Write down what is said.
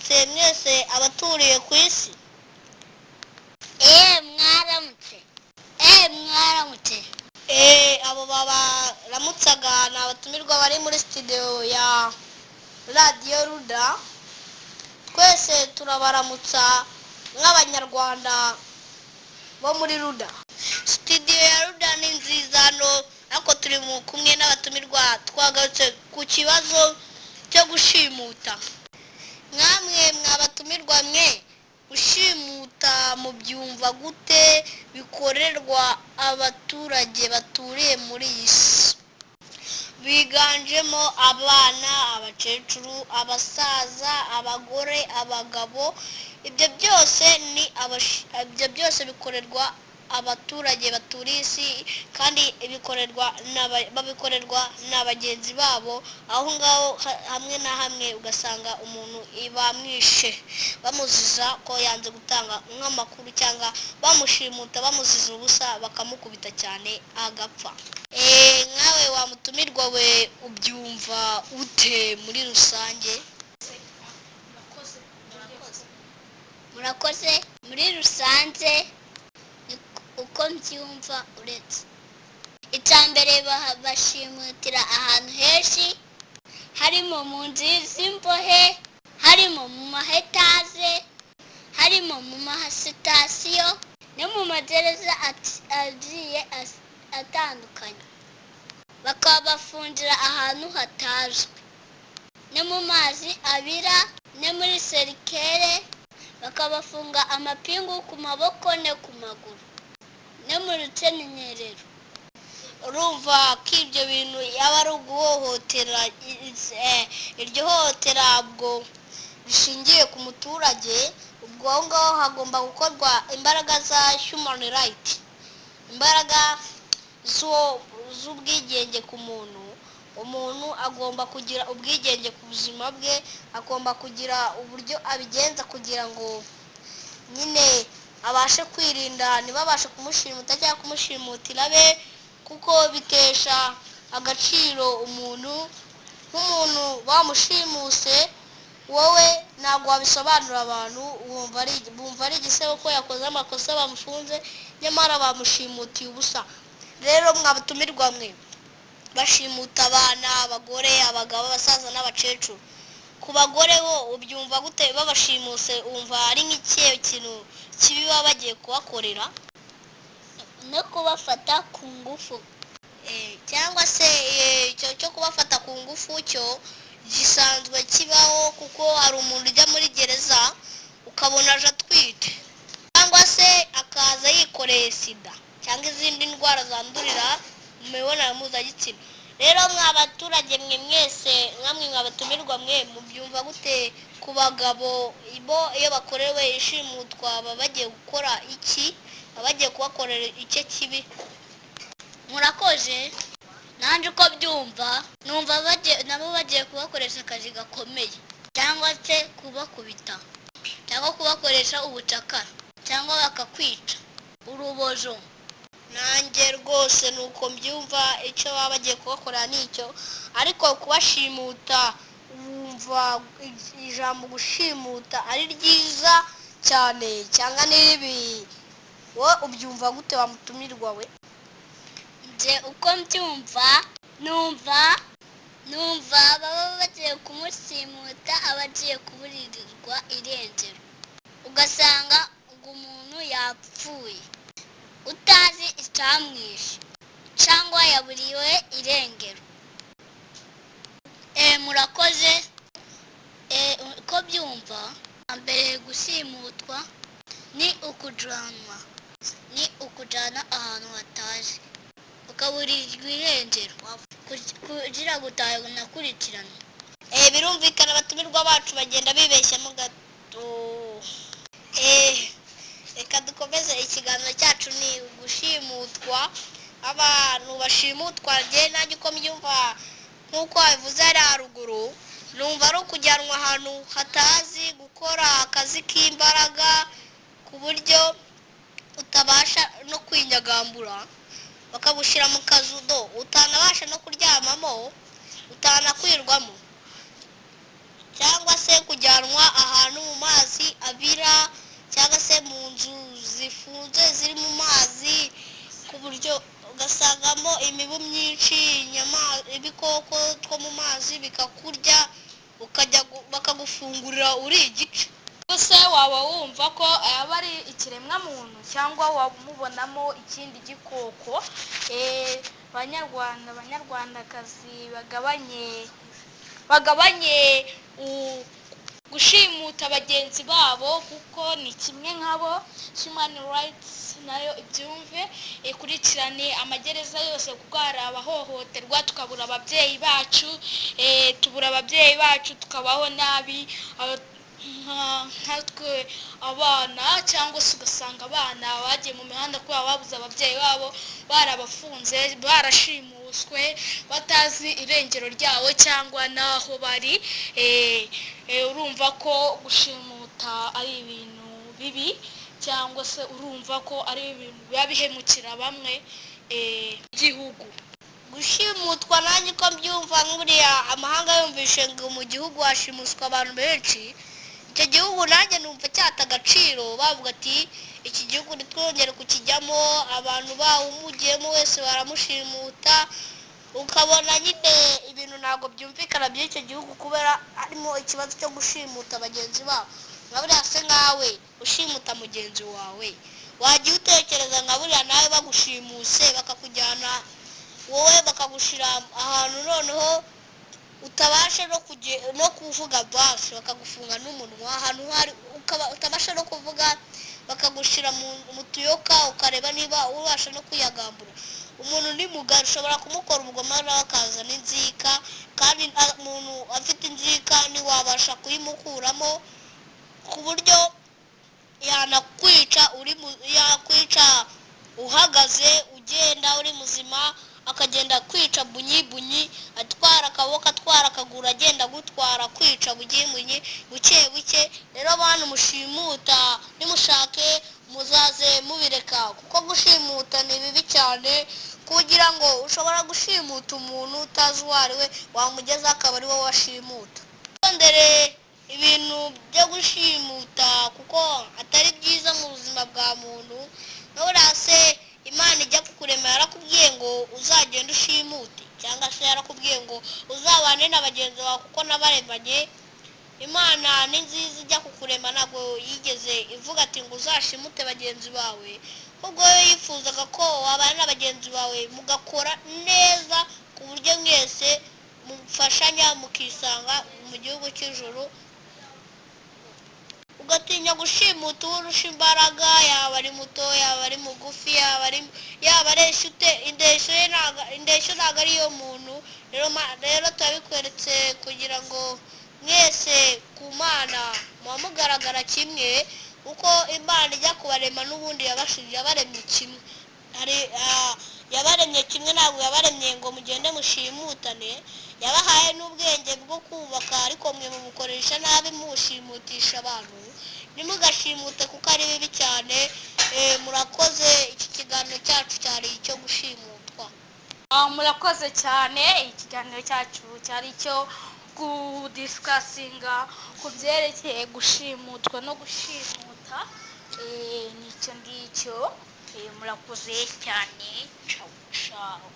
mwaramutse mwese abaturiye ku isi. mwaramutse. Abo babaramutsaga ni abatumirwa bari muri studio ya Radio Ruda. Twese turabaramutsa nk'abanyarwanda bo muri Ruda. Studio ya Ruda ni nziza hano, ariko turi kumwe n'abatumirwa twagarutse ku kibazo cyo gushimuta. Mwamwe mwabatumirwa mwe, gushimuta mubyumva gute bikorerwa abaturage baturiye muri iyi si? Biganjemo abana, abakecuru, abasaza, abagore, abagabo. Ibyo byose bikorerwa abaturage baturiye isi, kandi babikorerwa na bagenzi babo. Aho ngaho hamwe na hamwe ugasanga umuntu bamwishe bamuziza ko yanze gutanga nk'amakuru, cyangwa bamushimuta bamuziza ubusa bakamukubita cyane agapfa. Nkawe wamutumirwa we, ubyumva ute muri rusange? Murakoze. Muri rusange uko mbyumva, uretse icya mbere bashimutira ahantu henshi, harimo mu nzu z'imbohe, harimo mu mahetaje, harimo mu masitasiyo, no mu magereza agiye atandukanye. Bakabafungira ahantu hatazwi, no mu mazi abira, no muri serikere, bakabafunga amapingu ku maboko no ku maguru, no mu rukenyerero. Urumva ko ibyo bintu yaba ari uguhohotera. Iryo hohotera ubwo rishingiye ku muturage. Ubwo aho ngaho hagomba gukorwa imbaraga za human right, imbaraga z'ubwigenge ku muntu. Umuntu agomba kugira ubwigenge ku buzima bwe, agomba kugira uburyo abigenza kugira ngo nyine abashe kwirinda ntibabashe kumushimuta cyangwa kumushimutira be, kuko bitesha agaciro umuntu. Nk'umuntu bamushimuse, wowe ntabwo wabisobanurira abantu, bumva ari igisebo ko yakoze amakosa bamufunze, nyamara bamushimutiye ubusa. Rero mwabatumirwa mwe, bashimuta abana, abagore, abagabo, abasaza n'abakecuru. Ku bagore bo ubyumva gute babashimuse? Wumva ari nk'ikihe kintu kibi baba bagiye kubakorera? No kubafata ku ngufu. Cyangwa se icyo cyo kubafata ku ngufu cyo gisanzwe kibaho, kuko hari umuntu ujya muri gereza ukabona aje atwite, cyangwa se akaza yikoreye sida cyangwa izindi ndwara zandurira mu mibonano mpuzabitsina. Rero mwa baturage mwe mwese, nkamwe mwabatumirwa mwe, mubyumva gute ku bagabo bo iyo bakorewe ishimutwa baba bagiye gukora iki? Baba bagiye kubakorera icyo kibi? Murakoze. Nanjye uko byumva, numva nabo bagiye kubakoresha akazi gakomeye, cyangwa se kubakubita, cyangwa kubakoresha ubucakara, cyangwa bakakwica urubozo. Nanjye rwose ni uko mbyumva, icyo baba bagiye kubakorera nicyo. Ariko kubashimuta, wumva ijambo gushimuta ari ryiza cyane cyangwa n'ibi? Wowe ubyumva gute wamutumirwa we? Nje uko mbyumva, numva baba bagiye kumusimuta, abagiye kuburirirwa irengero. Ugasanga ngo umuntu yapfuye utazi icyamwishe, cyangwa yaburiwe irengero. Murakoze. Uko byumva, mbere gusimutwa ni ukujyana ahantu hatazi, ukaburirwa irengero kugira ngo utanakurikirana. Birumvikana abatumirwa bacu bagenda bibeshyamo gato. Reka dukomeze ikiganiro cyacu. Ni gushimutwa, abantu bashimutwa. Nanjye uko mbyumva, nk'uko wabivuze ari haruguru, numva ari ukujyanwa ahantu hatazi, gukora akazi k'imbaraga ku buryo utabasha no kwinyagambura, bakagushyira mu kazu utanabasha no kuryamamo, utanakwirwamo, cyangwa se kujyanwa ahantu habira cyangwa se mu nzu zifunze ziri mu mazi, ku buryo ugasangamo imibu myinshi, ibikoko two mu mazi bikakurya, bakagufungurira uri igice. se waba wumva ko aba ari ikiremwa muntu cyangwa wamubonamo ikindi gikoko? banyarwandakazi bagabanye gushimuta bagenzi babo, kuko ni kimwe nk'abo. Human rights nayo ibyumve, ikurikirane amagereza yose, kuko hari abahohoterwa tukabura ababyeyi bacu, tubura ababyeyi bacu tukabaho nabi, nkatwe abana, cyangwa se ugasanga abana bagiye mu mihanda kubera babuze ababyeyi babo, barabafunze, barashimuswe, batazi irengero ryabo cyangwa n'aho bari. Urumva ko gushimuta ari ibintu bibi, cyangwa se urumva ko ari ibintu biba bihemukira bamwe igihugu. Gushimutwa nanjye ko mbyumva, nk'uriya amahanga yumvishe ngo mu gihugu hashimuswa abantu benshi, icyo gihugu nanjye numva cyata agaciro, bavuga ati iki gihugu ntitwongere kukijyamo, abantu bawumugiyemo wese baramushimuta, ukabona nyine ibintu ntabwo byumvikana by'icyo gihugu, kubera harimo ikibazo cyo gushimuta bagenzi babo. nka buriya se nkawe ushimuta mugenzi wawe, wagiye utekereza nka buriya nawe bagushimuse bakakujyana wowe bakagushyira ahantu noneho utabasha no kuvuga basi, bakagufunga n'umunwa ahantu utabasha no kuvuga, bakagushyira mu tuyoka ukareba niba ubasha no kwiyagambura. Umuntu ni mugari, ushobora kumukora ubugome nawe akaza n'inzika, kandi umuntu afite inzika ntiwabasha kuyimukuramo, ku buryo yakwica uhagaze, ugenda uri muzima, akagenda kwica bunyi, atwara akaboko, atwara akaguru, agenda agutwara kwica bunyi buke buke. Rero abantu mushimuta, nimushake muzaze mubireka, kuko gushimuta ni bibi cyane, kugira ngo ushobora gushimuta umuntu utazi uwo ari we, wamugeza akaba ari wowe washimuta. Twitondere ibintu byo gushimuta, kuko atari byiza mu buzima bwa muntu. Nubura se Imana ijya kukurema yarakubwiye ngo uzagende ushimute, cyangwa se yarakubwiye ngo uzabane na bagenzi bawe kuko nabaremanye? Imana ni nziza, ijya kukurema ntabwo yigeze ivuga ati ngo uzashimute bagenzi bawe, ahubwo yo yifuzaga ko wabana na bagenzi bawe mugakora neza, ku buryo mwese mufashanya mukisanga mu gihugu cy'ijuru. Ugatinya gushimuta uwo urusha imbaraga, yaba ari muto, yaba ari mugufi, yaba ari indeshyo ntabwo ariyo muntu. Rero turabikweretse kugira ngo mwese ku Mana muba mugaragara kimwe, kuko Imana ijya kubarema n'ubundi yabaremye kimwe, yabaremye kimwe, ntabwo yabaremye ngo mugende mushimutane. Yabahaye n'ubwenge bwo kubaka, ariko mwe mubukoresha nabi, mushimutisha abantu. Ntimugashimute kuko ari bibi cyane. Murakoze, iki kiganiro cyacu cyari icyo gushimutwa. Murakoze cyane, ikiganiro cyacu cyari icyo kudisikasinga ku byerekeye gushimutwa no gushimuta, nicyo ngicyo. Murakoze cyane, ciao ciao.